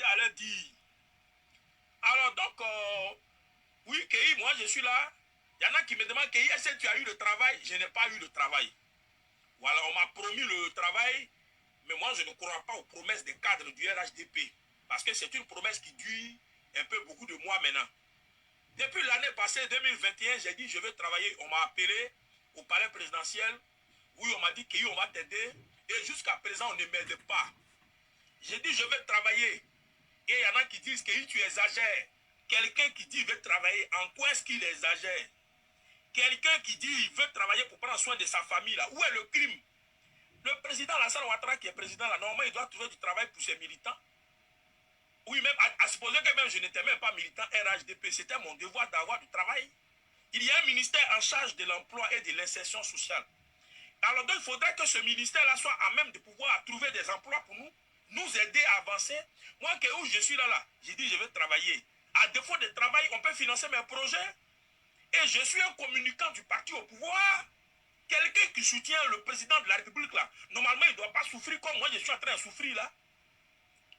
était à leur dire. Alors donc, oui, Kei, moi je suis là. Il y en a qui me demandent, Kei, est-ce que tu as eu le travail? Je n'ai pas eu le travail. Voilà, on m'a promis le travail, mais moi je ne crois pas aux promesses des cadres du RHDP. Parce que c'est une promesse qui dure un peu beaucoup de mois maintenant. Depuis l'année passée, 2021, j'ai dit je vais travailler. On m'a appelé au palais présidentiel. Oui, on m'a dit qu'on va t'aider. Et jusqu'à présent, on ne m'aide pas. J'ai dit je vais travailler. Et il y en a qui disent que tu exagères. Quelqu'un qui dit qu'il veut travailler, en quoi est-ce qu'il exagère? Quelqu'un qui dit qu'il veut travailler pour prendre soin de sa famille, là, où est le crime? Le président Alassane Ouattara, qui est président là, normalement, il doit trouver du travail pour ses militants. Oui, même à supposer que même je n'étais même pas militant RHDP, c'était mon devoir d'avoir du travail. Il y a un ministère en charge de l'emploi et de l'insertion sociale. Alors donc, il faudrait que ce ministère-là soit à même de pouvoir trouver des emplois pour nous, nous aider à avancer. Moi, où je suis là, j'ai dit je vais travailler. À défaut de travail, on peut financer mes projets. Et je suis un communicant du parti au pouvoir. Quelqu'un qui soutient le président de la République, là, normalement, il ne doit pas souffrir comme moi, je suis en train de souffrir, là.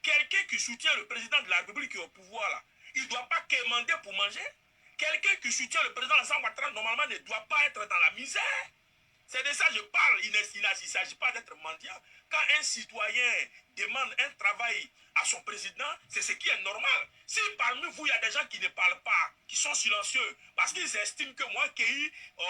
Quelqu'un qui soutient le président de la République qui est au pouvoir, là, il ne doit pas quémander pour manger. Quelqu'un qui soutient le président Alassane Ouattara, normalement, ne doit pas être dans la misère. C'est de ça que je parle. Il ne s'agit pas d'être mendiant. Quand un citoyen demande un travail à son président, c'est ce qui est normal. Si parmi vous, il y a des gens qui ne parlent pas, qui sont silencieux, parce qu'ils estiment que moi,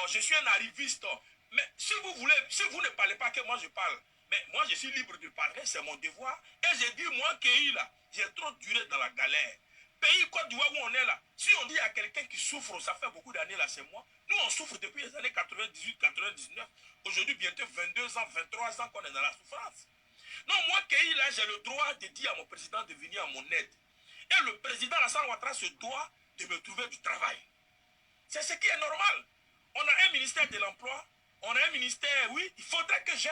je suis un arriviste. Mais si vous ne parlez pas que moi je parle, mais moi je suis libre de parler, c'est mon devoir. Et j'ai dit, moi, là, j'ai trop duré dans la galère. Pays Côte d'Ivoire où on est là, si on dit à quelqu'un qui souffre, ça fait beaucoup d'années là, c'est moi. Nous, on souffre depuis les années 98, 99. Aujourd'hui, bientôt 22 ans, 23 ans qu'on est dans la souffrance. Non, moi, là, j'ai le droit de dire à mon président de venir à mon aide. Et le président Alassane Ouattara se doit de me trouver du travail. C'est ce qui est normal. On a un ministère de l'emploi, on a un ministère, oui, il faudrait que j'ai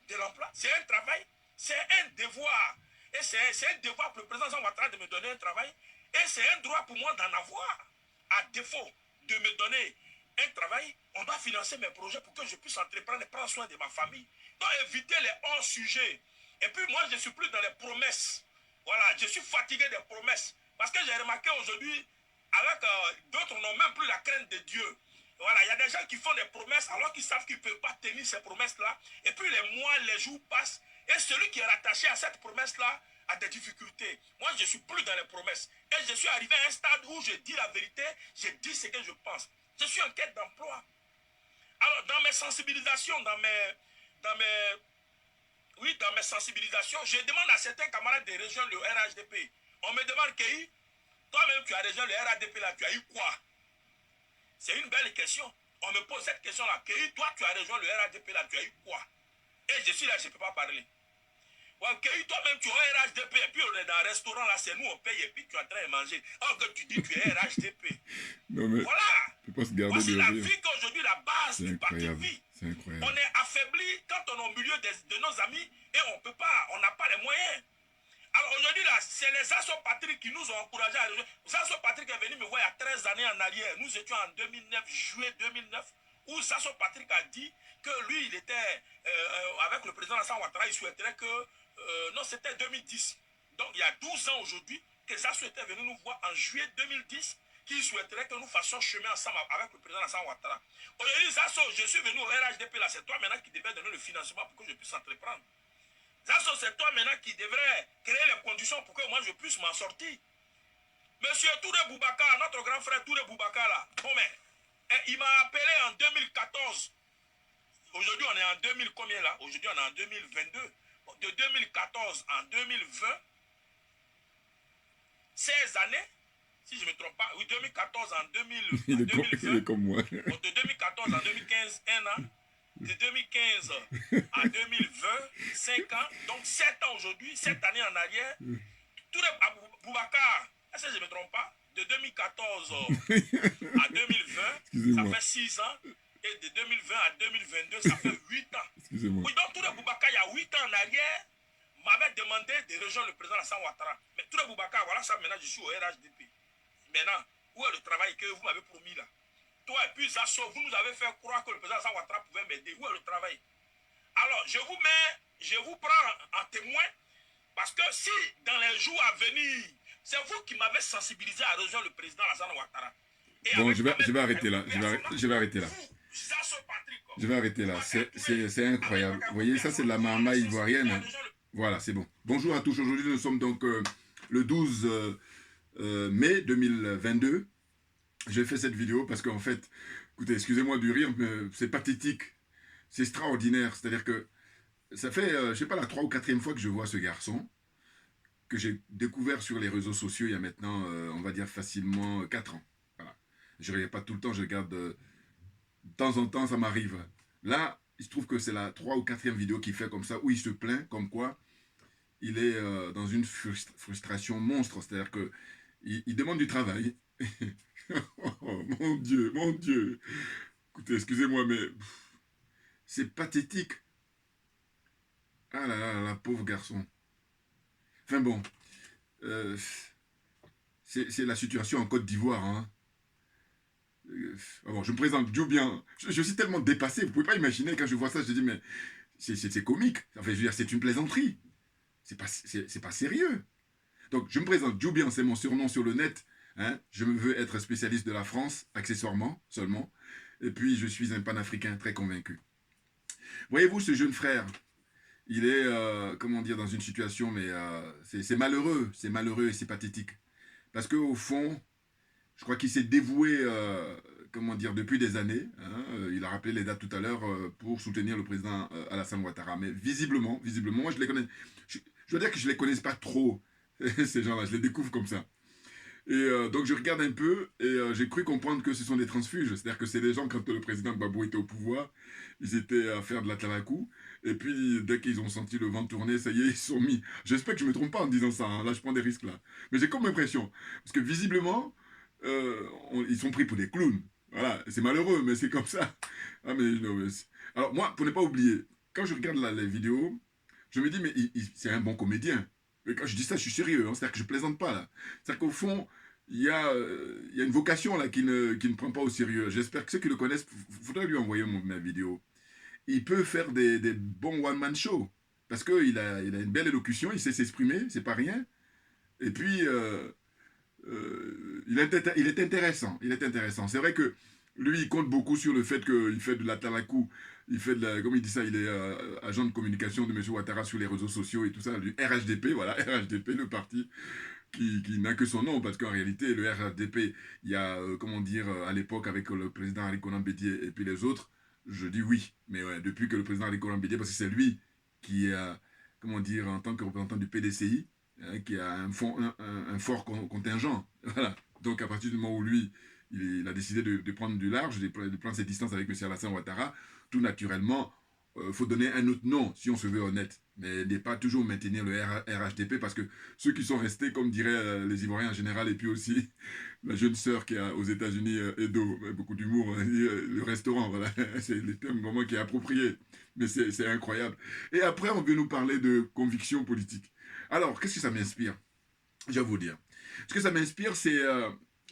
de l'emploi. C'est un travail, c'est un devoir. Et c'est un devoir pour le président Alassane Ouattara de me donner un travail. Et c'est un droit pour moi d'en avoir. À défaut de me donner un travail, on doit financer mes projets pour que je puisse entreprendre et prendre soin de ma famille. Donc éviter les hors-sujets. Et puis moi, je ne suis plus dans les promesses. Voilà, je suis fatigué des promesses. Parce que j'ai remarqué aujourd'hui, alors que d'autres n'ont même plus la crainte de Dieu. Voilà, il y a des gens qui font des promesses alors qu'ils savent qu'ils ne peuvent pas tenir ces promesses-là. Et puis les mois, les jours passent. Et celui qui est rattaché à cette promesse-là a des difficultés. Moi, je ne suis plus dans les promesses. Et je suis arrivé à un stade où je dis la vérité, je dis ce que je pense. Je suis en quête d'emploi. Alors, dans mes sensibilisations, dans mes sensibilisations, je demande à certains camarades de région le RHDP. On me demande, Kei, toi-même, tu as rejoint le RHDP là, tu as eu quoi? C'est une belle question. On me pose cette question-là. Kei, toi, tu as rejoint le RHDP là, tu as eu quoi? Et je suis là, je ne peux pas parler. Kei, toi-même, tu es RHDP, et puis on est dans un restaurant là, c'est nous, on paye, et puis tu es en train de manger. Alors que tu dis que tu es RHDP. Non, mais voilà. Voici la vie qu'aujourd'hui, la base du parti vit. C'est incroyable. On est affaibli quand on est au milieu de nos amis et on peut pas, on n'a pas les moyens. Alors aujourd'hui, là, c'est les Assauts Patrick qui nous ont encouragés à rejoindre. Assauts Patrick est venu me voir il y a 13 années en arrière. Nous étions en 2009, juillet 2009, où Assauts Patrick a dit que lui, il était, avec le président Alassane Ouattara, il souhaiterait que, non, c'était 2010. Donc il y a 12 ans aujourd'hui, que Assauts était venu nous voir en juillet 2010, qui souhaiterait que nous fassions chemin ensemble avec le président Alassane Ouattara. Aujourd'hui, Assauts, je suis venu au RHDP, là, c'est toi maintenant qui devais donner le financement pour que je puisse entreprendre. C'est toi maintenant qui devrais créer les conditions pour que moi je puisse m'en sortir. Monsieur Touré Boubacar, notre grand frère Touré Boubacar là, bon mais, il m'a appelé en 2014. Aujourd'hui on est en 2000 combien là? Aujourd'hui on est en 2022. De 2014 en 2020, 16 années, si je ne me trompe pas, oui 2014 en 2020. Il est comme moi. De 2014 en 2015, 1 an. De 2015 à 2020, 5 ans, donc 7 ans aujourd'hui, 7 années en arrière. Touré Boubacar, est-ce que je ne me trompe pas? De 2014 à 2020, ça fait 6 ans. Et de 2020 à 2022, ça fait 8 ans. Excusez-moi. Oui, donc Touré Boubacar, il y a 8 ans en arrière, m'avait demandé de rejoindre le président Alassane Ouattara. Mais Touré Boubacar, voilà ça, maintenant je suis au RHDP. Maintenant, où est le travail que vous m'avez promis là? Toi et puis Assauts, vous nous avez fait croire que le président Alassane Ouattara pouvait m'aider. Où est le travail? Alors, je vous prends en témoin Parce que si dans les jours à venir, c'est vous qui m'avez sensibilisé à rejoindre le président Alassane Ouattara. Bon, je vais arrêter là. Je vais arrêter là. Je vais arrêter là. C'est incroyable. Vous voyez, ça, c'est de la marmaille ivoirienne. Voilà, c'est bon. Bonjour à tous. Aujourd'hui, nous sommes donc le 12 mai 2022. J'ai fait cette vidéo parce qu'en fait, écoutez, excusez-moi du rire, mais c'est pathétique. C'est extraordinaire. C'est-à-dire que ça fait, je sais pas, la 3e ou 4e fois que je vois ce garçon, que j'ai découvert sur les réseaux sociaux il y a maintenant, on va dire facilement 4 ans. Voilà. Je ne regarde pas tout le temps, je regarde de temps en temps, ça m'arrive. Là, il se trouve que c'est la 3e ou 4e vidéo qu'il fait comme ça, où il se plaint comme quoi il est dans une frustration monstre. C'est-à-dire que il demande du travail. Oh, mon Dieu, mon Dieu. Écoutez, excusez-moi, mais c'est pathétique. Ah là là, la pauvre garçon. Enfin bon, c'est la situation en Côte d'Ivoire. Hein. Bon, je me présente Djoubien. Je suis tellement dépassé, vous ne pouvez pas imaginer, quand je vois ça, je dis, mais c'est comique. Enfin, je veux dire, c'est une plaisanterie. C'est pas sérieux. Donc, je me présente Djoubien, c'est mon surnom sur le net. Hein. Je veux être spécialiste de la France, accessoirement, seulement. Et puis, je suis un panafricain très convaincu. Voyez-vous, ce jeune frère, il est, comment dire, dans une situation, mais c'est malheureux et c'est pathétique. Parce qu'au fond, je crois qu'il s'est dévoué, comment dire, depuis des années. Hein, il a rappelé les dates tout à l'heure pour soutenir le président Alassane Ouattara. Mais visiblement, moi je les connais. Je dois dire que je ne les connais pas trop, ces gens-là. Je les découvre comme ça. Et donc je regarde un peu et j'ai cru comprendre que ce sont des transfuges. C'est-à-dire que c'est des gens, quand le président Gbagbo était au pouvoir, ils étaient à faire de la talakou. Et puis dès qu'ils ont senti le vent tourner, ça y est, ils se sont mis. J'espère que je ne me trompe pas en disant ça. Hein. Là, je prends des risques là. Mais j'ai comme l'impression. Parce que visiblement, ils sont pris pour des clowns. Voilà, c'est malheureux, mais c'est comme ça. Ah, mais, non, mais alors moi, pour ne pas oublier, quand je regarde là, les vidéos, je me dis, mais c'est un bon comédien. Et quand je dis ça, je suis sérieux, hein, c'est-à-dire que je ne plaisante pas là. C'est-à-dire qu'au fond, il y a une vocation là qui ne prend pas au sérieux. J'espère que ceux qui le connaissent, il faudrait lui envoyer ma vidéo. Il peut faire des bons one-man shows. Parce qu'il a une belle élocution, il sait s'exprimer, c'est pas rien. Et puis, il est intéressant. Il est intéressant. C'est vrai que lui, il compte beaucoup sur le fait qu'il fait de la talakou. Il fait de la, comme il dit ça, il est agent de communication de M. Ouattara sur les réseaux sociaux et tout ça, du RHDP, voilà, RHDP, le parti qui n'a que son nom, parce qu'en réalité, le RHDP, il y a, comment dire, à l'époque, avec le président Ali Conan Bédié et puis les autres, je dis oui. Mais ouais, depuis que le président Ali Conan Bédié, parce que c'est lui qui a, comment dire, en tant que représentant du PDCI, hein, qui a un fort contingent. Voilà. Donc, à partir du moment où lui, il a décidé de prendre du large, de prendre ses distances avec M. Alassane Ouattara, tout naturellement, il faut donner un autre nom, si on se veut honnête. Mais n'est pas toujours maintenir le RHDP, parce que ceux qui sont restés, comme diraient les Ivoiriens en général, et puis aussi la jeune sœur qui est aux États-Unis, Edo, beaucoup d'humour, le restaurant, voilà, c'est le terme vraiment qui est approprié. Mais c'est incroyable. Et après, on veut nous parler de conviction politique. Alors, qu'est-ce que ça m'inspire? Je vais vous dire. Ce que ça m'inspire, c'est...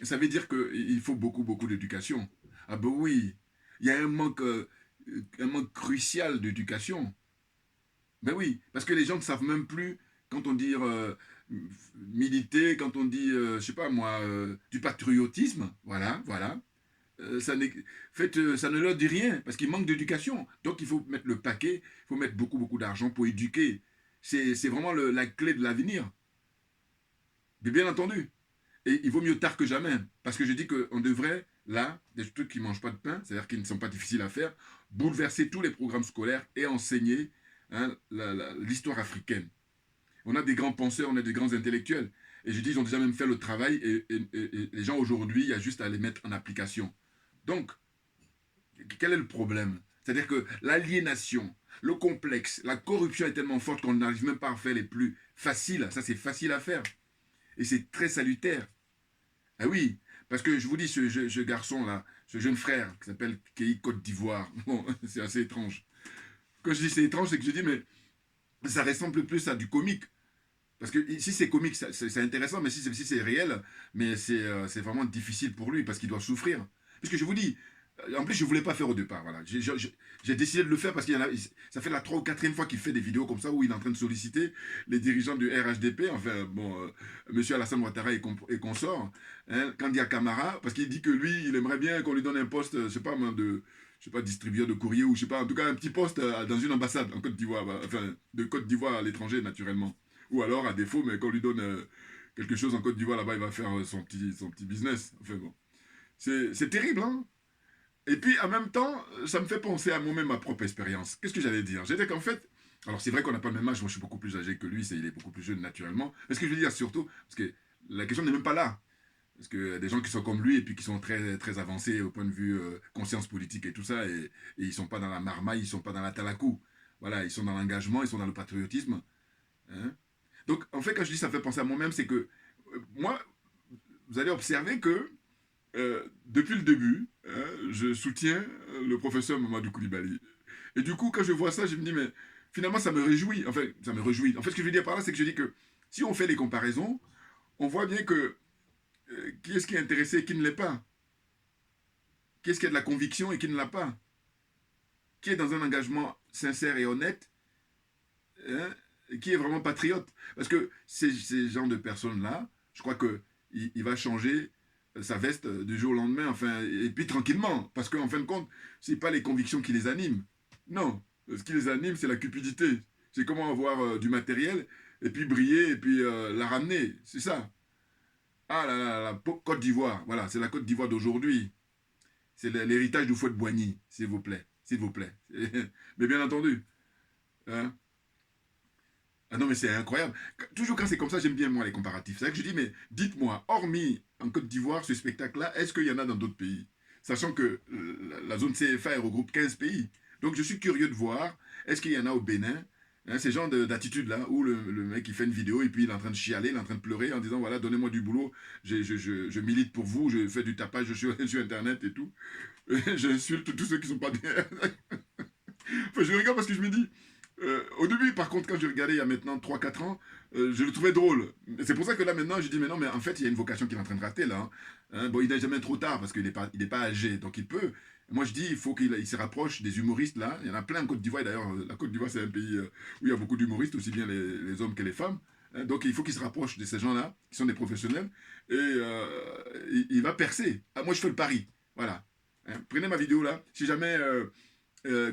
ça veut dire qu'il faut beaucoup d'éducation. Ah ben oui, il y a un manque crucial d'éducation. Ben oui, parce que les gens ne savent même plus, quand on dit militer, quand on dit, je sais pas moi, du patriotisme, voilà. Ça ne leur dit rien, parce qu'il manque d'éducation. Donc il faut mettre le paquet, il faut mettre beaucoup d'argent pour éduquer. C'est vraiment la clé de l'avenir. Mais bien entendu. Et il vaut mieux tard que jamais. Parce que je dis qu'on devrait, là, des trucs qui ne mangent pas de pain, c'est-à-dire qui ne sont pas difficiles à faire, bouleverser tous les programmes scolaires et enseigner hein, l'histoire africaine. On a des grands penseurs, on a des grands intellectuels. Et je dis, ils ont déjà même fait le travail et les gens aujourd'hui, il y a juste à les mettre en application. Donc, quel est le problème? C'est-à-dire que l'aliénation, le complexe, la corruption est tellement forte qu'on n'arrive même pas à faire les plus faciles. Ça, c'est facile à faire. Et c'est très salutaire. Ah oui, parce que je vous dis, ce garçon-là, ce jeune frère qui s'appelle Kei Côte d'Ivoire, bon, c'est assez étrange. Quand je dis c'est étrange, c'est que je dis, mais ça ressemble plus à du comique. Parce que si c'est comique, c'est intéressant, mais si c'est réel, mais c'est vraiment difficile pour lui, parce qu'il doit souffrir. Parce que je vous dis, En plus, je ne voulais pas faire au départ. Voilà. J'ai décidé de le faire parce qu'il y en a, ça fait la 3e ou 4e fois qu'il fait des vidéos comme ça où il est en train de solliciter les dirigeants du RHDP, enfin, bon, monsieur Alassane Ouattara et consorts, hein, Kandia Camara, parce qu'il dit que lui, il aimerait bien qu'on lui donne un poste, je sais pas, je sais pas, distributeur de courrier ou je sais pas, en tout cas un petit poste dans une ambassade en Côte d'Ivoire, enfin, de Côte d'Ivoire à l'étranger, naturellement. Ou alors, à défaut, mais qu'on lui donne quelque chose en Côte d'Ivoire, là-bas, il va faire son petit business. Enfin bon. C'est terrible, hein. Et puis, en même temps, ça me fait penser à moi-même, ma propre expérience. Qu'est-ce que j'allais dire? J'allais qu'en fait, alors c'est vrai qu'on n'a pas le même âge, moi je suis beaucoup plus âgé que lui, il est beaucoup plus jeune naturellement. Mais ce que je veux dire surtout, parce que la question n'est même pas là. Parce qu'il y a des gens qui sont comme lui et puis qui sont très, très avancés au point de vue conscience politique et tout ça, et ils ne sont pas dans la marmaille, ils ne sont pas dans la talakou. Voilà, ils sont dans l'engagement, ils sont dans le patriotisme. Hein. Donc, en fait, quand je dis ça me fait penser à moi-même, c'est que moi, vous allez observer que depuis le début, je soutiens le professeur Mamadou Koulibaly. Et du coup, quand je vois ça, je me dis, mais finalement, ça me réjouit. Enfin, ça me réjouit. En fait, ce que je veux dire par là, c'est que je dis que si on fait les comparaisons, on voit bien que qui est-ce qui est intéressé et qui ne l'est pas. Qui est-ce qui a de la conviction et qui ne l'a pas. Qui est dans un engagement sincère et honnête, hein, et qui est vraiment patriote. Parce que ces genres de personnes-là, je crois qu'il va changer sa veste du jour au lendemain, enfin, et puis tranquillement. Parce qu'en fin de compte, ce n'est pas les convictions qui les animent. Non, ce qui les anime, c'est la cupidité. C'est comment avoir du matériel, et puis briller, et puis la ramener. C'est ça. Ah là là, la Côte d'Ivoire, voilà, c'est la Côte d'Ivoire d'aujourd'hui. C'est l'héritage du fouet de Boigny, s'il vous plaît. S'il vous plaît. Mais bien entendu. Hein. Ah non, mais c'est incroyable. Toujours quand c'est comme ça, j'aime bien, moi, les comparatifs. C'est vrai que je dis, mais dites-moi, hormis en Côte d'Ivoire, ce spectacle-là, est-ce qu'il y en a dans d'autres pays? Sachant que la zone CFA regroupe 15 pays. Donc je suis curieux de voir, est-ce qu'il y en a au Bénin, hein, ces genres d'attitudes-là, où le mec il fait une vidéo et puis il est en train de chialer, il est en train de pleurer en disant, voilà, donnez-moi du boulot, je milite pour vous, je fais du tapage sur Internet et tout. J'insulte tous ceux qui sont pas derrière. Enfin, je regarde parce que je me dis, au début, par contre, quand je regardais il y a maintenant 3 4 ans, je le trouvais drôle. C'est pour ça que là, maintenant, je dis, mais non, mais en fait, il y a une vocation qu'il est en train de rater, là. Hein. Bon, il n'est jamais trop tard, parce qu'il n'est pas âgé, donc il peut. Moi, je dis, il faut qu'il se rapproche des humoristes, là. Il y en a plein en Côte d'Ivoire, d'ailleurs, la Côte d'Ivoire, c'est un pays où il y a beaucoup d'humoristes, aussi bien les hommes que les femmes. Hein. Donc, il faut qu'il se rapproche de ces gens-là, qui sont des professionnels, et il va percer. Ah, moi, je fais le pari. Voilà. Hein. Prenez ma vidéo, là. Si jamais,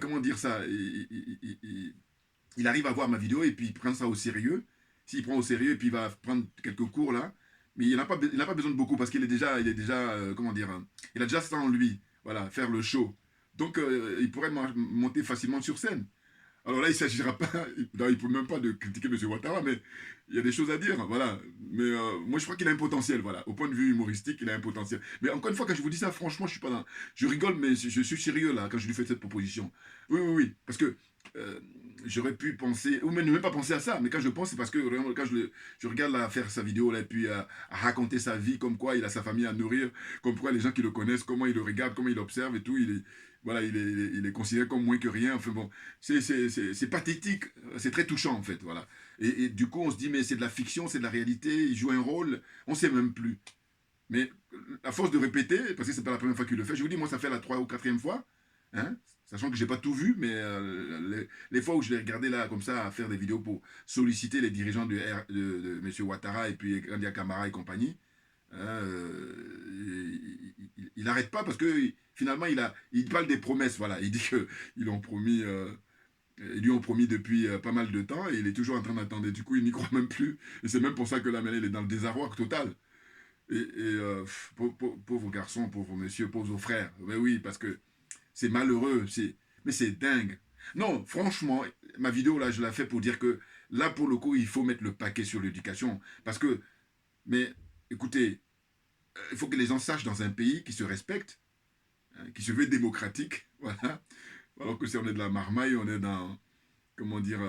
comment dire ça, il arrive à voir ma vidéo et puis il prend ça au sérieux. S'il prend au sérieux et puis il va prendre quelques cours là, mais il n'a pas besoin de beaucoup parce qu'il est déjà comment dire, il a déjà ça en lui, voilà, faire le show. Donc il pourrait monter facilement sur scène. Alors là, il ne s'agira pas, non, il ne peut même pas de critiquer M. Ouattara, mais il y a des choses à dire, voilà. Mais moi, je crois qu'il a un potentiel, voilà. Au point de vue humoristique, il a un potentiel. Mais encore une fois, quand je vous dis ça, franchement, je suis pas dans... Je rigole, mais je suis sérieux, là, quand je lui fais cette proposition. Oui, oui, oui, parce que euh, j'aurais pu penser, ou même pas penser à ça, mais quand je pense, c'est parce que vraiment, quand je regarde là, faire sa vidéo, là, et puis à raconter sa vie, comme quoi il a sa famille à nourrir, comme quoi les gens qui le connaissent, comment il le regardent, comment il observe et tout, voilà, il est considéré comme moins que rien. Enfin bon, c'est pathétique, c'est très touchant en fait, voilà. Et du coup, on se dit, mais c'est de la fiction, c'est de la réalité, il joue un rôle, on sait même plus. Mais à force de répéter, parce que c'est pas la première fois qu'il le fait, je vous dis, moi, ça fait la 3e ou 4e fois, hein, sachant que j'ai pas tout vu, mais les fois où je l'ai regardé là, comme ça, à faire des vidéos pour solliciter les dirigeants de M. Ouattara et puis Kandia Camara et compagnie, hein, il n'arrête pas parce que finalement, il parle des promesses, voilà. Il dit qu'ils ont promis. Ils lui ont promis depuis pas mal de temps et il est toujours en train d'attendre. Du coup, il n'y croit même plus. Et c'est même pour ça que là, maintenant, il est dans le désarroi total. Pauvre garçon, pauvre monsieur, pauvre frère. Mais oui, parce que c'est malheureux. Mais c'est dingue. Non, franchement, ma vidéo là, je la fais pour dire que là, pour le coup, il faut mettre le paquet sur l'éducation. Parce que, mais écoutez, il faut que les gens sachent dans un pays qui se respecte, hein, qui se veut démocratique, voilà. Alors que si on est de la marmaille, on est dans, comment dire,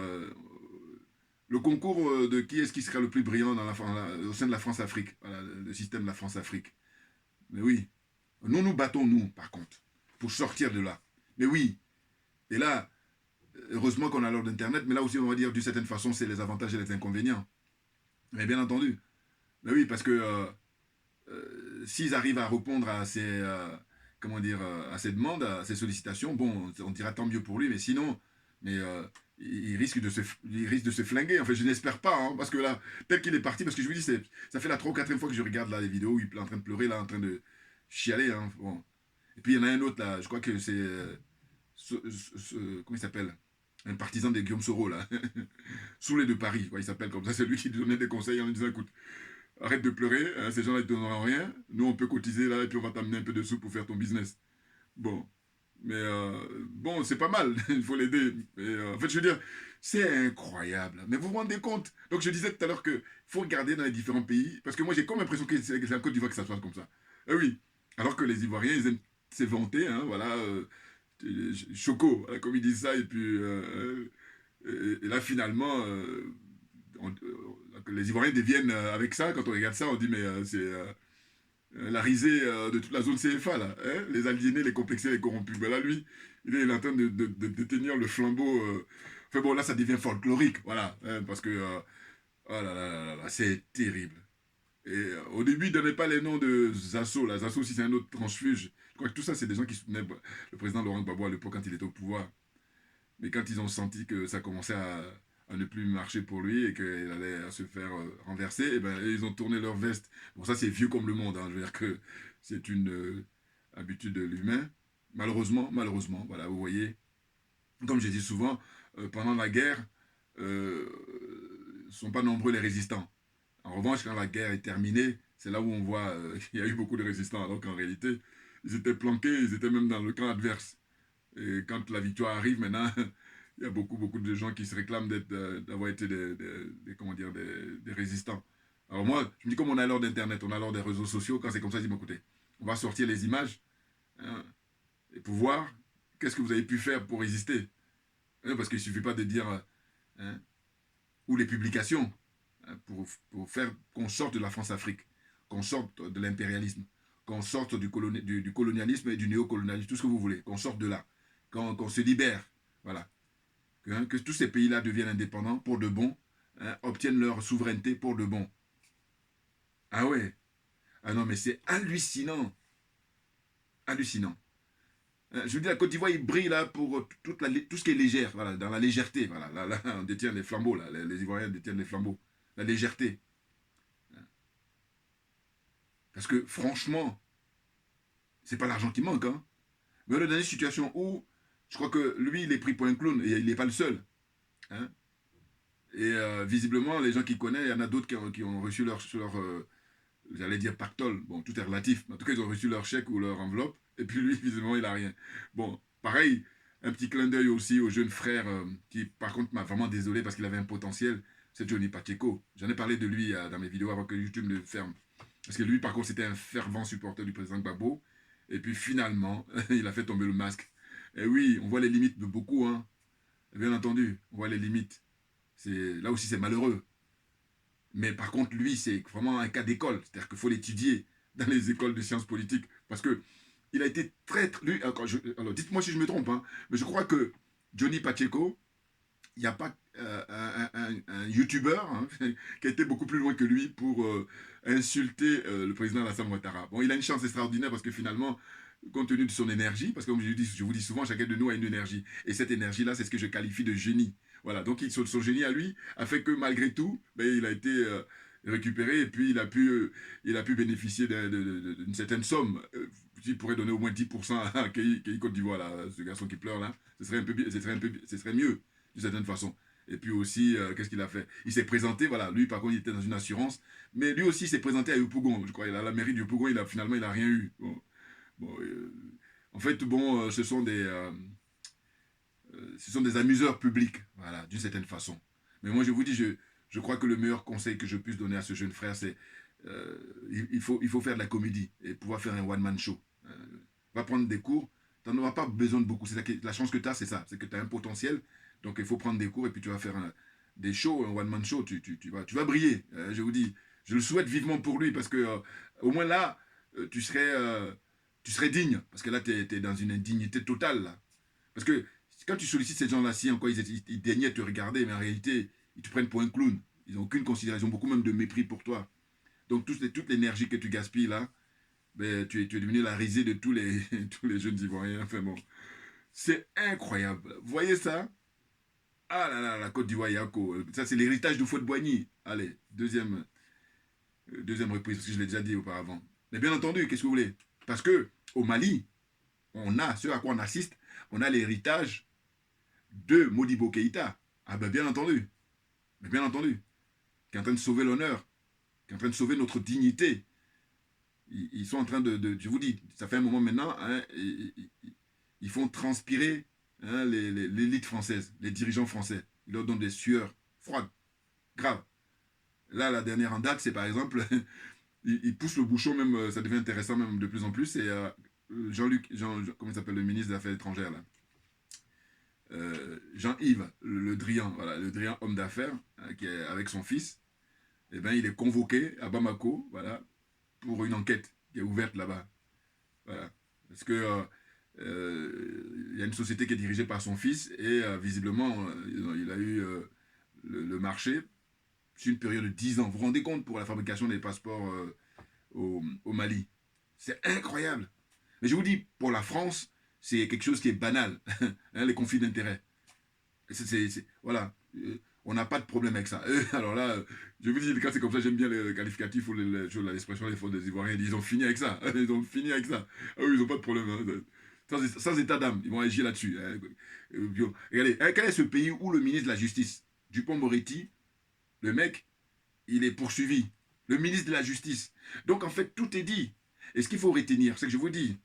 le concours de qui est-ce qui sera le plus brillant au sein de la France-Afrique, voilà, le système de la France-Afrique. Mais oui, nous battons, nous, par contre, pour sortir de là. Mais oui, et là, heureusement qu'on a l'ordre d'Internet, mais là aussi, on va dire, d'une certaine façon, c'est les avantages et les inconvénients. Mais bien entendu. Mais oui, parce que s'ils arrivent à répondre à ces, comment dire, à ses demandes, à ses sollicitations, bon, on dira tant mieux pour lui, mais sinon, mais il risque de se flinguer. En fait, je n'espère pas, hein, parce que là, tel qu'il est parti, parce que je vous dis, ça fait la 3 ou 4e fois que je regarde là les vidéos où il est en train de pleurer, là, en train de chialer. Hein, bon. Et puis il y en a un autre là, je crois que c'est comment il s'appelle, un partisan de Guillaume Soro là, Soulé de Paris, quoi, il s'appelle comme ça, c'est lui qui donnait des conseils en lui disant, écoute, arrête de pleurer, hein, ces gens-là ne te donneront rien, nous on peut cotiser là et puis on va t'amener un peu de sous pour faire ton business. Bon, mais bon, c'est pas mal, il faut l'aider. En fait, je veux dire, c'est incroyable. Mais vous vous rendez compte? Donc je disais tout à l'heure qu'il faut regarder dans les différents pays, parce que moi j'ai comme l'impression que c'est en Côte d'Ivoire que ça se passe comme ça. Eh oui, alors que les Ivoiriens, ils aiment s'éventer, hein, voilà, choco, hein, comme ils disent ça, et puis et là finalement, les Ivoiriens deviennent avec ça, quand on regarde ça, on dit mais c'est la risée de toute la zone CFA, là, hein, les aliénés, les complexés, les corrompus. Ben là, lui, il est en train de tenir le flambeau. Enfin bon, là, ça devient folklorique, voilà, hein, parce que, oh là là là là, c'est terrible. Et au début, il ne donnait pas les noms de Zasso, là. Zasso, si c'est un autre transfuge. Je crois que tout ça, c'est des gens qui soutenaient le président Laurent Gbagbo à l'époque quand il était au pouvoir. Mais quand ils ont senti que ça commençait à ne plus marcher pour lui et qu'il allait se faire renverser, et ben, ils ont tourné leur veste. Bon, ça, c'est vieux comme le monde. Hein. Je veux dire que c'est une habitude de l'humain. Malheureusement, voilà, vous voyez, comme j'ai dit souvent, pendant la guerre, ne sont pas nombreux les résistants. En revanche, quand la guerre est terminée, c'est là où on voit qu'il y a eu beaucoup de résistants, alors qu'en réalité, ils étaient planqués, ils étaient même dans le camp adverse. Et quand la victoire arrive maintenant, il y a beaucoup de gens qui se réclament d'avoir été comment dire, des résistants. Alors moi, je me dis comme on a l'heure d'Internet, on a l'heure des réseaux sociaux, quand c'est comme ça, je dis, écoutez, on va sortir les images hein, et pour voir qu'est-ce que vous avez pu faire pour résister. Hein, parce qu'il ne suffit pas de dire, hein, ou les publications, hein, pour faire qu'on sorte de la France-Afrique, qu'on sorte de l'impérialisme, qu'on sorte du colonialisme et du néocolonialisme, tout ce que vous voulez, qu'on sorte de là, qu'on se libère, voilà. Que tous ces pays-là deviennent indépendants pour de bon, hein, obtiennent leur souveraineté pour de bon. Ah ouais. Ah non, mais c'est hallucinant. Hallucinant. Je veux dire, la Côte d'Ivoire, il brille là pour tout ce qui est légère, voilà, dans la légèreté. Voilà, là, on détient les flambeaux, là, les Ivoiriens détiennent les flambeaux. La légèreté. Parce que franchement, c'est pas l'argent qui manque. Hein. Mais on est dans une situation où, je crois que lui, il est pris pour un clown, et il n'est pas le seul. Hein. Et visiblement, les gens qu'il connaît, il y en a d'autres qui ont reçu leur j'allais dire pactole, bon, tout est relatif. En tout cas, ils ont reçu leur chèque ou leur enveloppe, et puis lui, visiblement, il n'a rien. Bon, pareil, un petit clin d'œil aussi au jeune frère qui, par contre, m'a vraiment désolé parce qu'il avait un potentiel, c'est Johnny Pacheco. J'en ai parlé de lui dans mes vidéos avant que YouTube ne ferme. Parce que lui, par contre, c'était un fervent supporter du président Gbagbo. Et puis finalement, il a fait tomber le masque. Et oui, on voit les limites de beaucoup, hein. Bien entendu, on voit les limites. Là aussi, c'est malheureux. Mais par contre, lui, c'est vraiment un cas d'école. C'est-à-dire qu'il faut l'étudier dans les écoles de sciences politiques. Parce que il a été très... Lui, alors dites-moi si je me trompe, hein, mais je crois que Johnny Pacheco, il n'y a pas un YouTuber hein, qui a été beaucoup plus loin que lui pour insulter le président Alassane Ouattara. Bon, il a une chance extraordinaire parce que finalement, compte tenu de son énergie, parce que comme je vous dis souvent, chacun de nous a une énergie. Et cette énergie-là, c'est ce que je qualifie de génie. Voilà, donc son génie à lui a fait que malgré tout, ben, il a été récupéré et puis il a pu bénéficier d'une certaine somme. Il pourrait donner au moins 10% à Kei Côte d'Ivoire, là, ce garçon qui pleure là. Ce serait mieux, d'une certaine façon. Et puis aussi, qu'est-ce qu'il a fait? Il s'est présenté, voilà, lui par contre il était dans une assurance, mais lui aussi s'est présenté à Yopougon, je crois, il a la mairie de Yopougon, finalement il n'a rien eu. Bon, en fait, bon, ce sont des amuseurs publics, voilà, d'une certaine façon. Mais moi, je vous dis, je crois que le meilleur conseil que je puisse donner à ce jeune frère, c'est il faut faire de la comédie et pouvoir faire un one-man show. Va prendre des cours, tu n'en auras pas besoin de beaucoup. La chance que tu as, c'est ça, c'est que tu as un potentiel, donc il faut prendre des cours et puis tu vas faire des shows, un one-man show, tu vas briller. Je vous dis, je le souhaite vivement pour lui parce que au moins là, tu serais digne, parce que là, tu es dans une indignité totale. Là. Parce que quand tu sollicites ces gens-là, si encore ils daignaient te regarder, mais en réalité, ils te prennent pour un clown. Ils n'ont aucune considération, beaucoup même de mépris pour toi. Donc toute l'énergie que tu gaspilles là, ben, tu es devenu la risée de tous les, tous les jeunes Ivoiriens. Enfin bon, c'est incroyable. Vous voyez ça? Ah là là, la Côte d'Ivoire, Yako. Ça, c'est l'héritage de Fouet-Boigny. Allez, deuxième reprise, parce que je l'ai déjà dit auparavant. Mais bien entendu, qu'est-ce que vous voulez? Parce que au Mali, on a, ce à quoi on assiste, on a l'héritage de Modibo Keïta. Ah ben bien entendu. Mais bien entendu. Qui est en train de sauver l'honneur, qui est en train de sauver notre dignité. Ils sont en train je vous dis, ça fait un moment maintenant, hein, ils font transpirer, hein, l'élite française, les dirigeants français. Ils leur donnent des sueurs froides, graves. Là, la dernière en date, c'est par exemple, ils poussent le bouchon, même, ça devient intéressant même de plus en plus, c'est Jean-Luc, comment il s'appelle, le ministre des Affaires étrangères, là, Jean-Yves Le Drian, voilà, Le Drian, homme d'affaires, hein, qui est avec son fils, eh ben, il est convoqué à Bamako, voilà, pour une enquête qui est ouverte là-bas. Voilà. Parce que il y a une société qui est dirigée par son fils et visiblement, il a eu le marché sur une période de 10 ans. Vous vous rendez compte pour la fabrication des passeports au Mali? C'est incroyable. Mais je vous dis, pour la France, c'est quelque chose qui est banal, hein, les conflits d'intérêts. Voilà. On n'a pas de problème avec ça. Alors là, je vous dis, quand c'est comme ça, j'aime bien les qualificatifs ou l'expression des Ivoiriens. Ils ont fini avec ça. Ils ont fini avec ça. Ah oui, ils n'ont pas de problème. Hein. Sans état d'âme, ils vont agir là-dessus. Hein. Regardez, hein, quel est ce pays où le ministre de la Justice, Dupond-Moretti, le mec, il est poursuivi. Le ministre de la Justice. Donc en fait, tout est dit. Et ce qu'il faut retenir, c'est que je vous dis,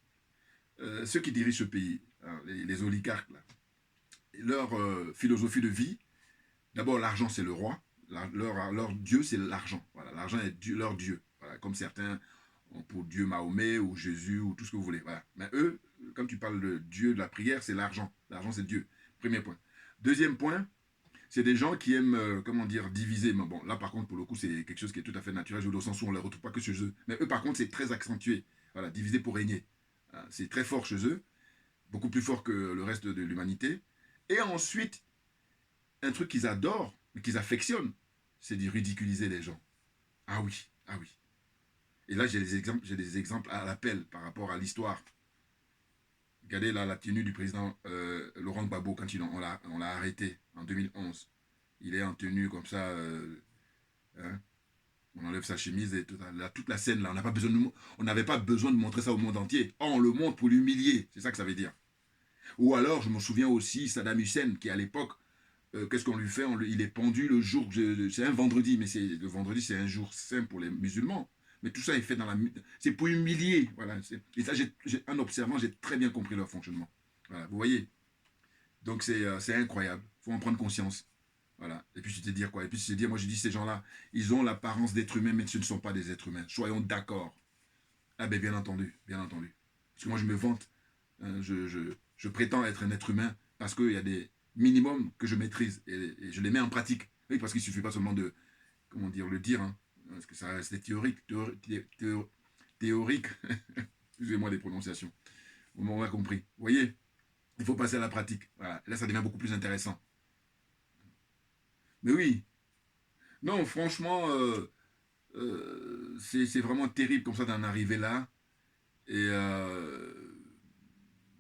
ceux qui dirigent ce pays, hein, les oligarques, là, leur philosophie de vie, d'abord, l'argent, c'est le roi. Leur Dieu, c'est l'argent. Voilà, l'argent est leur Dieu. Voilà, comme certains ont pour Dieu Mahomet ou Jésus ou tout ce que vous voulez. Voilà. Mais eux, quand tu parles de Dieu de la prière, c'est l'argent. L'argent, c'est Dieu. Premier point. Deuxième point, c'est des gens qui aiment, comment dire, diviser. Mais bon, là, par contre, pour le coup, c'est quelque chose qui est tout à fait naturel, au sens où on ne le retrouve pas que chez eux. Mais eux, par contre, c'est très accentué. Voilà, diviser pour régner. C'est très fort chez eux, beaucoup plus fort que le reste de l'humanité. Et ensuite, un truc qu'ils adorent, mais qu'ils affectionnent, c'est de ridiculiser les gens. Ah oui, ah oui. Et là, j'ai des exemples à l'appel par rapport à l'histoire. Regardez là la tenue du président Laurent Gbagbo quand on l'a arrêté en 2011. Il est en tenue comme ça, hein, on enlève sa chemise et toute la scène là, on n'avait pas besoin de montrer ça au monde entier. Oh, on le montre pour l'humilier, c'est ça que ça veut dire. Ou alors, je me souviens aussi Saddam Hussein qui à l'époque, qu'est-ce qu'on lui fait? Il est pendu le jour, c'est un vendredi, mais le vendredi c'est un jour saint pour les musulmans. Mais tout ça est fait c'est pour humilier. Voilà. Et ça, en observant, j'ai très bien compris leur fonctionnement. Voilà, vous voyez. Donc c'est incroyable. Il faut en prendre conscience. Voilà. Et puis je te dire quoi? Et puis je te dire, moi je dis ces gens-là, ils ont l'apparence d'êtres humains, mais ce ne sont pas des êtres humains. Soyons d'accord. Ah ben bien entendu, bien entendu. Parce que moi je me vante, hein, je prétends être un être humain parce qu'il y a des minimums que je maîtrise et je les mets en pratique. Oui, parce qu'il ne suffit pas seulement de, comment dire, le dire, hein, parce que ça reste théorique, théorique. Excusez-moi des prononciations. Vous m'aurez compris. Vous voyez, il faut passer à la pratique. Voilà. Là, ça devient beaucoup plus intéressant. Mais oui, non, franchement, c'est vraiment terrible comme ça d'en arriver là. Et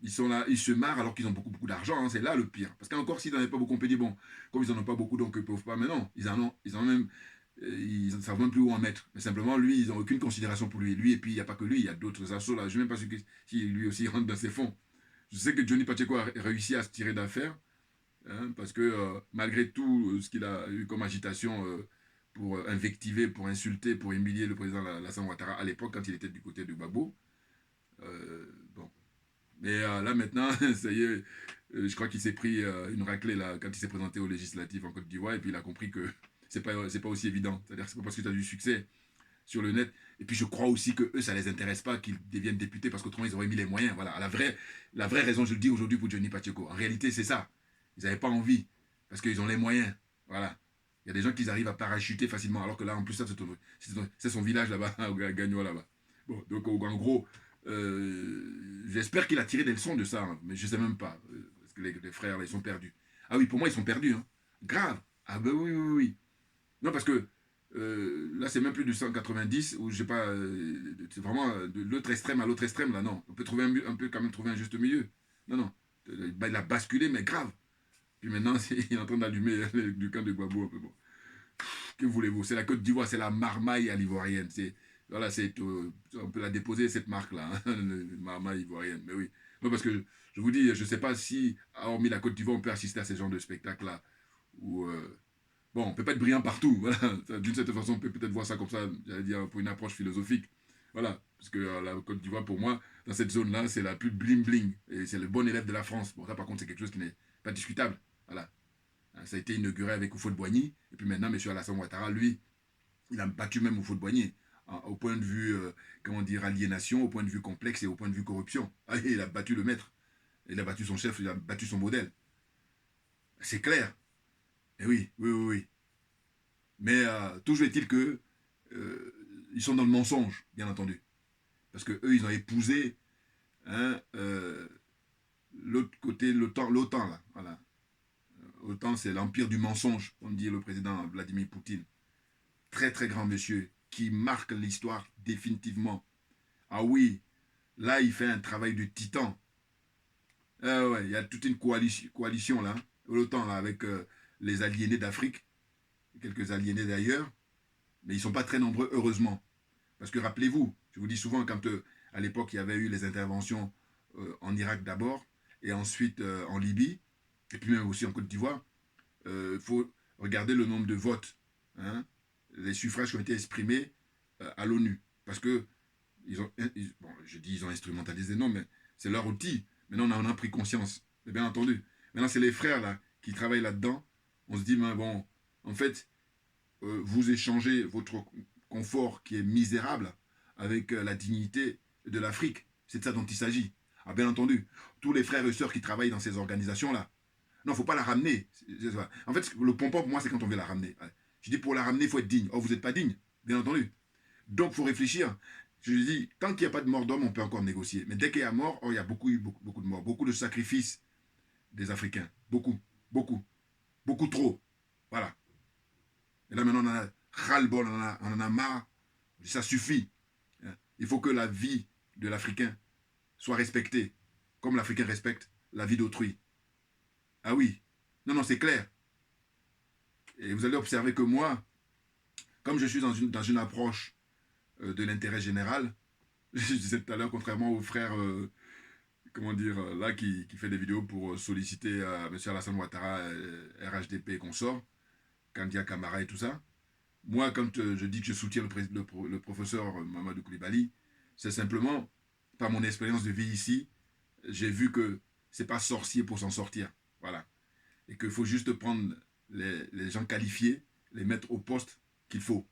ils sont là, ils se marrent alors qu'ils ont beaucoup, beaucoup d'argent. Hein, c'est là le pire. Parce qu'encore s'ils n'en avaient pas beaucoup, on peut dire, bon, comme ils n'en ont pas beaucoup, donc ils ne peuvent pas. Mais non, ils en ont même, ils ne savent même plus où en mettre. Mais simplement, lui, ils n'ont aucune considération pour lui. Lui, et puis, il n'y a pas que lui, il y a d'autres assos là. Je ne sais même pas si lui aussi rentre dans ses fonds. Je sais que Johnny Pacheco a réussi à se tirer d'affaire. Hein, parce que malgré tout ce qu'il a eu comme agitation pour invectiver, pour insulter, pour humilier le président Alassane Ouattara à l'époque, quand il était du côté de Gbagbo, bon. Mais là maintenant, ça y est, je crois qu'il s'est pris une raclée là, quand il s'est présenté aux législatives en Côte d'Ivoire, et puis il a compris que c'est pas aussi évident. C'est-à-dire que c'est pas parce que tu as du succès sur le net. Et puis je crois aussi que eux, ça les intéresse pas qu'ils deviennent députés parce qu'autrement ils auraient mis les moyens. Voilà, la vraie raison, je le dis aujourd'hui pour Johnny Pacheco. En réalité, c'est ça. Ils n'avaient pas envie parce qu'ils ont les moyens. Voilà. Il y a des gens qui arrivent à parachuter facilement, alors que là, en plus, ça, c'est son village là-bas, au Gagnois là-bas. Bon, donc en gros, j'espère qu'il a tiré des leçons de ça, hein, mais je ne sais même pas, parce que les frères, là, ils sont perdus. Ah oui, pour moi, ils sont perdus. Hein. Grave. Ah ben oui, oui, oui. Non, parce que là, c'est même plus du 190, ou je sais pas, c'est vraiment de l'autre extrême à l'autre extrême, là, non. On peut trouver un peu, quand même trouver un juste milieu. Non, non. Il a basculé, mais grave. Puis maintenant, il est en train d'allumer du camp de Gbagbo un peu. Bon. Que voulez-vous? C'est la Côte d'Ivoire, c'est la marmaille à l'ivoirienne. Voilà, on peut la déposer, cette marque-là, hein, la marmaille ivoirienne. Mais oui. Non, parce que je vous dis, je ne sais pas si, hormis la Côte d'Ivoire, on peut assister à ce genre de spectacle-là. Où, bon, on ne peut pas être brillant partout. Voilà. D'une certaine façon, on peut peut-être voir ça comme ça, j'allais dire, pour une approche philosophique. Voilà. Parce que la Côte d'Ivoire, pour moi, dans cette zone-là, c'est la plus bling-bling. Et c'est le bon élève de la France. Bon, ça, par contre, c'est quelque chose qui n'est pas discutable. Voilà. Ça a été inauguré avec Houphouët-Boigny. Et puis maintenant, M. Alassane Ouattara, lui, il a battu même Houphouët-Boigny. Au point de vue, comment dire, aliénation, au point de vue complexe et au point de vue corruption. Ah, il a battu le maître. Il a battu son chef, il a battu son modèle. C'est clair. Et oui, oui, oui, oui. Mais toujours est-il que ils sont dans le mensonge, bien entendu. Parce que eux, ils ont épousé hein, l'autre côté, l'OTAN, là. Voilà. L'OTAN, c'est l'empire du mensonge, comme dit le président Vladimir Poutine. Très, très grand monsieur, qui marque l'histoire définitivement. Ah oui, là, il fait un travail de titan. Ouais, il y a toute une coalition là, l'OTAN, là, avec les aliénés d'Afrique, quelques aliénés d'ailleurs, mais ils ne sont pas très nombreux, heureusement. Parce que rappelez-vous, je vous dis souvent, quand à l'époque, il y avait eu les interventions en Irak d'abord, et ensuite en Libye, et puis même aussi en Côte d'Ivoire, il faut regarder le nombre de votes, hein, les suffrages qui ont été exprimés à l'ONU. Parce que, bon, je dis ils ont instrumentalisé, non, mais c'est leur outil. Maintenant, on en a pris conscience, mais bien entendu. Maintenant, c'est les frères là qui travaillent là-dedans. On se dit, ben, bon, en fait, vous échangez votre confort qui est misérable avec la dignité de l'Afrique. C'est de ça dont il s'agit. Ah, bien entendu, tous les frères et sœurs qui travaillent dans ces organisations-là, non, il ne faut pas la ramener. En fait, le pompon, pour moi, c'est quand on veut la ramener. Je dis, pour la ramener, il faut être digne. Oh, vous n'êtes pas digne, bien entendu. Donc, il faut réfléchir. Je dis, tant qu'il n'y a pas de mort d'homme, on peut encore négocier. Mais dès qu'il y a mort, oh, il y a beaucoup de morts, beaucoup de sacrifices des Africains. Beaucoup, beaucoup, beaucoup trop. Voilà. Et là, maintenant, on en a ras-le-bol, on en a marre. Ça suffit. Il faut que la vie de l'Africain soit respectée, comme l'Africain respecte la vie d'autrui. Ah oui. Non, non, c'est clair. Et vous allez observer que moi, comme je suis dans une approche de l'intérêt général, je disais tout à l'heure, contrairement aux frères, comment dire, là, qui fait des vidéos pour solliciter M. Alassane Ouattara, RHDP et consorts, Kandia Camara et tout ça, moi, quand je dis que je soutiens le professeur Mamadou Koulibaly, c'est simplement, par mon expérience de vie ici, j'ai vu que c'est pas sorcier pour s'en sortir. Voilà. Et qu'il faut juste prendre les gens qualifiés, les mettre au poste qu'il faut.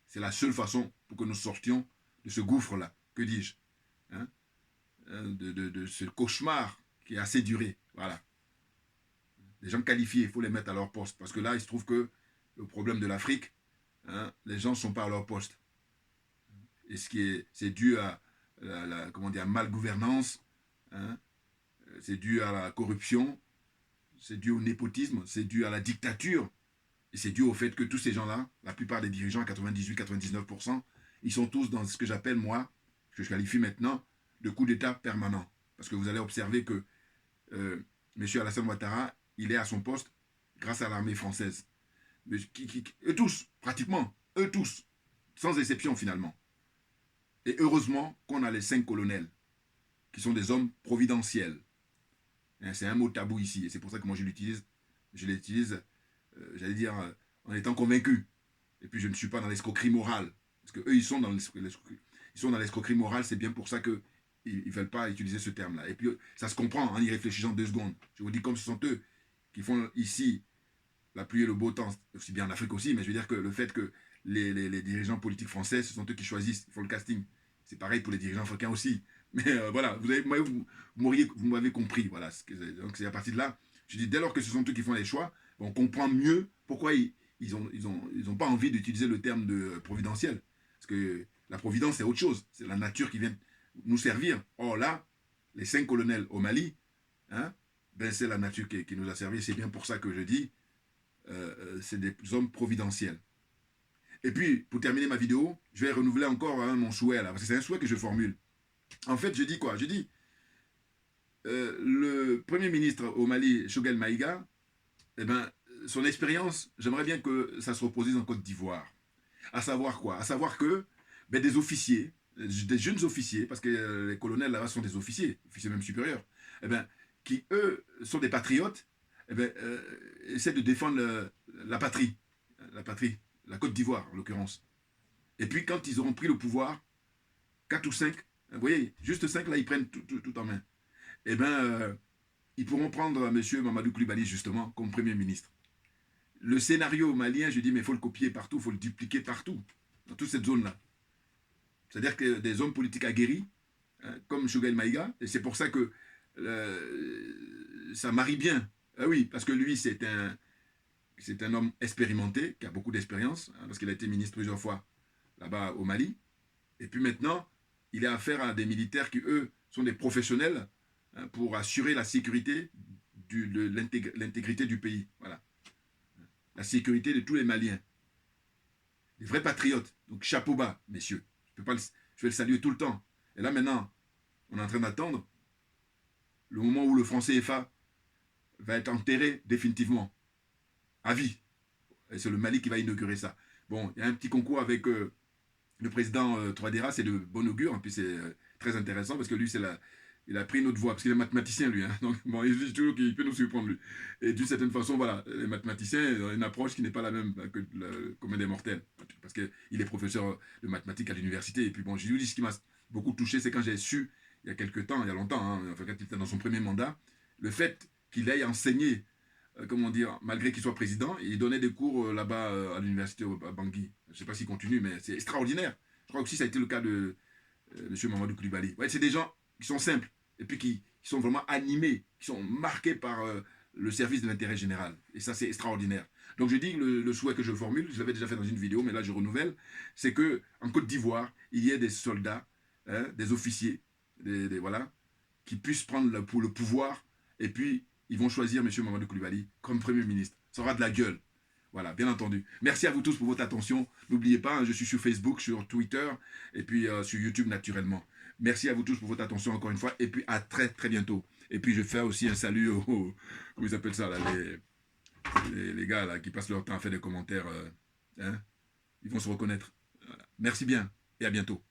C'est la seule façon pour que nous sortions de ce gouffre-là. Que dis-je, hein, de ce cauchemar qui est assez duré. Voilà. Les gens qualifiés, il faut les mettre à leur poste. Parce que là, il se trouve que le problème de l'Afrique, hein, les gens ne sont pas à leur poste. Et c'est dû à la comment dire, mal-gouvernance, hein, c'est dû à la corruption, c'est dû au népotisme, c'est dû à la dictature, et c'est dû au fait que tous ces gens-là, la plupart des dirigeants, 98-99%, ils sont tous dans ce que j'appelle, moi, que je qualifie maintenant, de coup d'État permanent. Parce que vous allez observer que M. Alassane Ouattara, il est à son poste grâce à l'armée française. Eux tous, pratiquement, eux tous, sans exception finalement. Et heureusement qu'on a les 5 colonels, qui sont des hommes providentiels. C'est un mot tabou ici, et c'est pour ça que moi je l'utilise, j'allais dire, en étant convaincu. Et puis je ne suis pas dans l'escroquerie morale. Parce qu'eux, ils sont dans l'escroquerie morale, c'est bien pour ça qu'ils ne veulent pas utiliser ce terme-là. Et puis ça se comprend en y réfléchissant 2 secondes. Je vous dis comme ce sont eux qui font ici la pluie et le beau temps, aussi bien en Afrique aussi, mais je veux dire que le fait que les dirigeants politiques français, ce sont eux qui choisissent, ils font le casting. C'est pareil pour les dirigeants africains aussi. Mais voilà, vous m'avez compris. Voilà, donc c'est à partir de là, je dis, dès lors que ce sont eux qui font les choix, on comprend mieux pourquoi ils ont pas envie d'utiliser le terme de providentiel. Parce que la providence, c'est autre chose. C'est la nature qui vient nous servir. Or là, les 5 colonels au Mali, hein, ben c'est la nature qui nous a servi. C'est bien pour ça que je dis, c'est des hommes providentiels. Et puis, pour terminer ma vidéo, je vais renouveler encore hein, mon souhait, là, parce que c'est un souhait que je formule. En fait, je dis quoi? Je dis, le Premier ministre au Mali, Choguel Maïga, eh ben, son expérience, j'aimerais bien que ça se reproduise en Côte d'Ivoire. À savoir quoi? À savoir que ben, des officiers, des jeunes officiers, parce que les colonels là-bas sont des officiers même supérieurs, eh ben, qui eux sont des patriotes, eh ben, essaient de défendre la patrie, la Côte d'Ivoire en l'occurrence. Et puis quand ils auront pris le pouvoir, 4 ou 5, vous voyez, juste 5 là, ils prennent tout en main. Eh ben, ils pourront prendre M. Mamadou Coulibaly justement comme Premier ministre. Le scénario malien, je dis, mais il faut le copier partout, il faut le dupliquer partout, dans toute cette zone-là. C'est-à-dire que des hommes politiques aguerris, hein, comme Choguel Maïga, et c'est pour ça que ça marie bien. Ah oui, parce que lui, c'est un homme expérimenté, qui a beaucoup d'expérience, hein, parce qu'il a été ministre plusieurs fois là-bas au Mali. Et puis maintenant, il a affaire à des militaires qui, eux, sont des professionnels hein, pour assurer la sécurité, de l'intégrité du pays. Voilà. La sécurité de tous les Maliens. Des vrais patriotes. Donc chapeau bas, messieurs. Je vais le saluer tout le temps. Et là maintenant, on est en train d'attendre le moment où le franc CFA va être enterré définitivement. À vie. Et c'est le Mali qui va inaugurer ça. Bon, il y a un petit concours avec le président Touadéra, c'est de bon augure, et puis c'est très intéressant parce que lui, il a pris notre voie, parce qu'il est mathématicien, lui. Hein. Donc, bon, il dit toujours qu'il peut nous surprendre, lui. Et d'une certaine façon, voilà, les mathématiciens ont une approche qui n'est pas la même que le commun des mortels. Parce qu'il est professeur de mathématiques à l'université. Et puis, bon, je lui dis ce qui m'a beaucoup touché, c'est quand j'ai su, il y a quelques temps, il y a longtemps, hein, enfin, quand il était dans son premier mandat, le fait qu'il aille enseigner, comment dire, malgré qu'il soit président, il donnait des cours là-bas à l'université à Bangui. Je ne sais pas s'il continue, mais c'est extraordinaire. Je crois aussi que ça a été le cas de M. Mamadou Coulibaly. Ouais, c'est des gens qui sont simples et puis qui sont vraiment animés, qui sont marqués par le service de l'intérêt général. Et ça, c'est extraordinaire. Donc je dis le souhait que je formule, je l'avais déjà fait dans une vidéo, mais là je renouvelle, c'est qu'en Côte d'Ivoire, il y ait des soldats, hein, des officiers, voilà, qui puissent prendre pour le pouvoir, et puis ils vont choisir M. Mamadou Coulibaly comme Premier ministre. Ça aura de la gueule. Voilà, bien entendu. Merci à vous tous pour votre attention. N'oubliez pas, hein, je suis sur Facebook, sur Twitter, et puis sur YouTube naturellement. Merci à vous tous pour votre attention encore une fois, et puis à très très bientôt. Et puis je fais aussi un salut aux comment ils appellent ça là, les gars là, qui passent leur temps à faire des commentaires. Hein, ils vont se reconnaître. Voilà. Merci bien, et à bientôt.